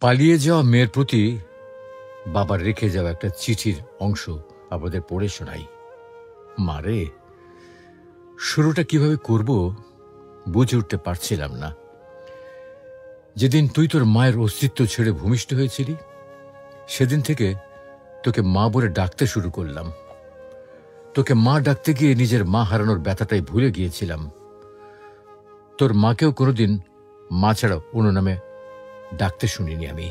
পালিয়ে যাওয়া মেয়ের প্রতি বাবার রেখে যাওয়া একটা চিঠির অংশ আপনাদের পড়ে শোনাই। মারে, শুরুটা কিভাবে করব বুঝে উঠতে পারছিলাম না। যেদিন তুই তোর মায়ের অস্তিত্ব ছেড়ে ভূমিষ্ঠ হয়েছিলি, সেদিন থেকে তোকে মা বলে ডাকতে শুরু করলাম। তোকে মা ডাকতে গিয়ে নিজের মা হারানোর ব্যথাটাই ভুলে গিয়েছিলাম। তোর মাকেও কোনোদিন মা ছাড়া অন্য নামে ডাকতে শুনিনি আমি।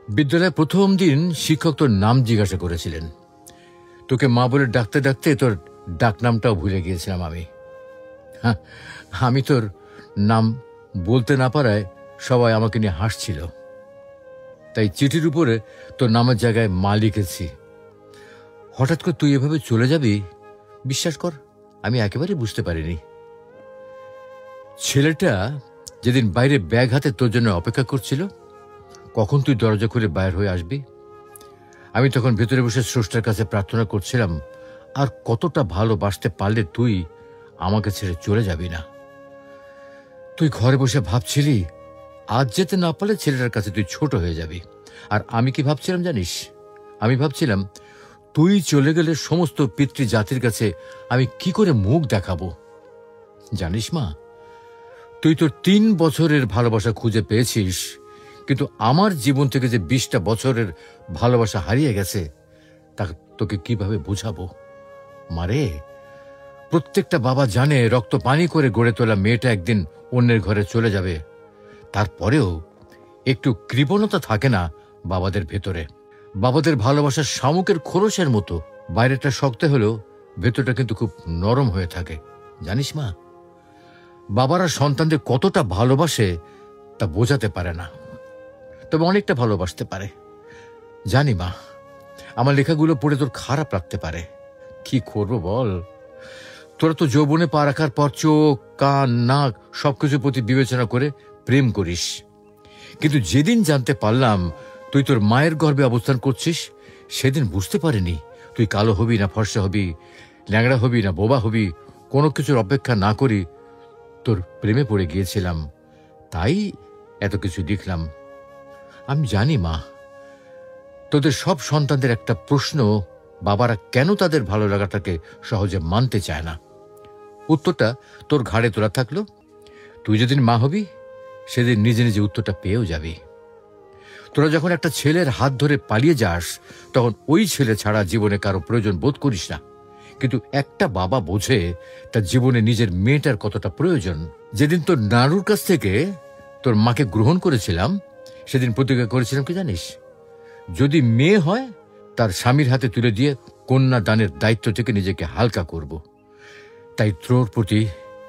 বিদ্যালয়ে প্রথম দিন শিক্ষক তোর নাম জিজ্ঞাসা করেছিলেন। তোকে মা বলে ডাকতে ডাকতে তোর ডাক নামটাও ভুলে গিয়েছিলাম আমি। আমি তোর নাম বলতে না পারায় সবাই আমাকে নিয়ে হাসছিল। তাই চিঠির উপরে তোর নামের জায়গায় মা লিখেছি। হঠাৎ করে তুই এভাবে চলে যাবি, বিশ্বাস কর আমি একেবারে বুঝতে পারিনি। ছেলেটা যেদিন বাইরে ব্যাগ হাতে তোর জন্য অপেক্ষা করছিল, কখন তুই দরজা খুলে বাইর হয়ে আসবি, আমি তখন ভেতরে বসে স্রষ্টার কাছে প্রার্থনা করছিলাম আর কতটা ভালোবাসতে পারলে তুই আমাকে ছেড়ে চলে যাবি না। তুই ঘরে বসে ভাবছিলি আজ যেতে না পারলে ছেলেটার কাছে তুই ছোট হয়ে যাবি। আর আমি কি ভাবছিলাম জানিস? আমি ভাবছিলাম তুই চলে গেলে সমস্ত পিতৃ জাতির কাছে আমি কি করে মুখ দেখাবো। জানিস মা, তুই তোর 3 বছরের ভালোবাসা খুঁজে পেয়েছিস, কিন্তু আমার জীবন থেকে যে 20টা বছরের ভালোবাসা হারিয়ে গেছে তা তোকে কিভাবে বুঝাবো। মারে, প্রত্যেকটা বাবা জানে রক্ত পানি করে গড়ে তোলা মেয়েটা একদিন অন্যের ঘরে চলে যাবে। তারপরেও একটু কৃপণতা থাকে না বাবাদের ভেতরে। বাবাদের ভালোবাসার শামুকের খোলসের মতো, বাইরেটা শক্ত হলেও ভেতরটা কিন্তু খুব নরম হয়ে থাকে। জানিস মা, বাবারা সন্তানদের কতটা ভালোবাসে তা বোঝাতে পারে না, তবে অনেকটা ভালোবাসতে পারে। জানি মা, আমার লেখাগুলো পড়ে তোর খারাপ লাগতে পারে। কি করবো বল, তোরা তো যৌবনে পা রাখার পর চোখ, কান, নাক সবকিছুর প্রতি বিবেচনা করে প্রেম করিস। কিন্তু যেদিন জানতে পারলাম তুই তোর মায়ের গর্ভে অবস্থান করছিস, সেদিন বুঝতে পারিনি তুই কালো হবি না ফর্সা হবি, ল্যাংড়া হবি না বোবা হবি। কোনো কিছুর অপেক্ষা না করি তোর প্রেমে পড়ে গিয়েছিলাম, তাই এত কিছু লিখলাম। আমি জানি মা, তোদের সব সন্তানদের একটা প্রশ্ন, বাবারা কেন তাদের ভালো লাগাটাকে সহজে মানতে চায় না। উত্তরটা তোর ঘাড়ে তোলা থাকলো। তুই যেদিন মা হবি সেদিন নিজে নিজে উত্তরটা পেয়েও যাবি। তোরা যখন একটা ছেলের হাত ধরে পালিয়ে যাস, তখন ওই ছেলে ছাড়া জীবনে কারো প্রয়োজন বোধ করিস না। কিন্তু একটা বাবা বোঝে তার জীবনে নিজের মেয়েটার কতটা প্রয়োজন। যেদিন তোর নাড়ুর কাছ থেকে তোর মাকে গ্রহণ করেছিলাম, সেদিন প্রতিজ্ঞা করেছিলাম কি জানিস? যদি মেয়ে হয় তার স্বামীর হাতে তুলে দিয়ে কন্যা দানের দায়িত্ব থেকে নিজেকে হালকা করব। তাই তোর প্রতি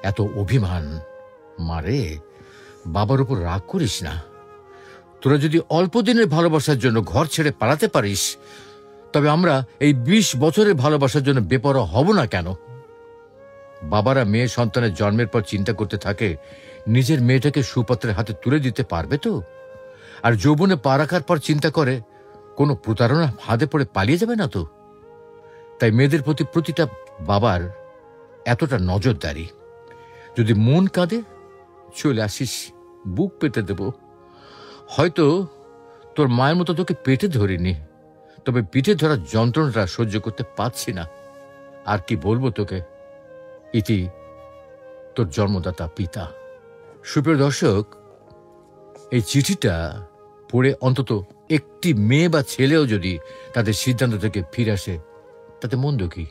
এত অভিমান। মারে, বাবার উপর রাগ করিস না। তোরা যদি অল্প দিনের ভালোবাসার জন্য ঘর ছেড়ে পালাতে পারিস, তবে আমরা এই 20 বছরের ভালোবাসার জন্য বেপরোয়া হব না কেন? বাবারা মেয়ে সন্তানের জন্মের পর চিন্তা করতে থাকে নিজের মেয়েটাকে সুপাত্রের হাতে তুলে দিতে পারবে তো, আর যৌবনে পা রাখার পর চিন্তা করে কোনো প্রতারণা হাতে পড়ে পালিয়ে যাবে না তো। তাই মেয়েদের প্রতি প্রতিটা বাবার এতটা নজরদারি। যদি মন কাঁদে চলে আসিস, বুক পেতে দেব। হয়তো তোর মায়ের মতো তোকে পেটে ধরিনি, তবে পিঠে ধরার যন্ত্রণাটা সহ্য করতে পারছি না। আর কি বলবো তোকে। ইতি তোর জন্মদাতা পিতা। সুপ্রিয় দর্শক, এই চিঠিটা পড়ে অন্তত একটি মেয়ে বা ছেলেও যদি তাদের সিদ্ধান্ত থেকে ফিরে আসে, তাতে মন্দ কি?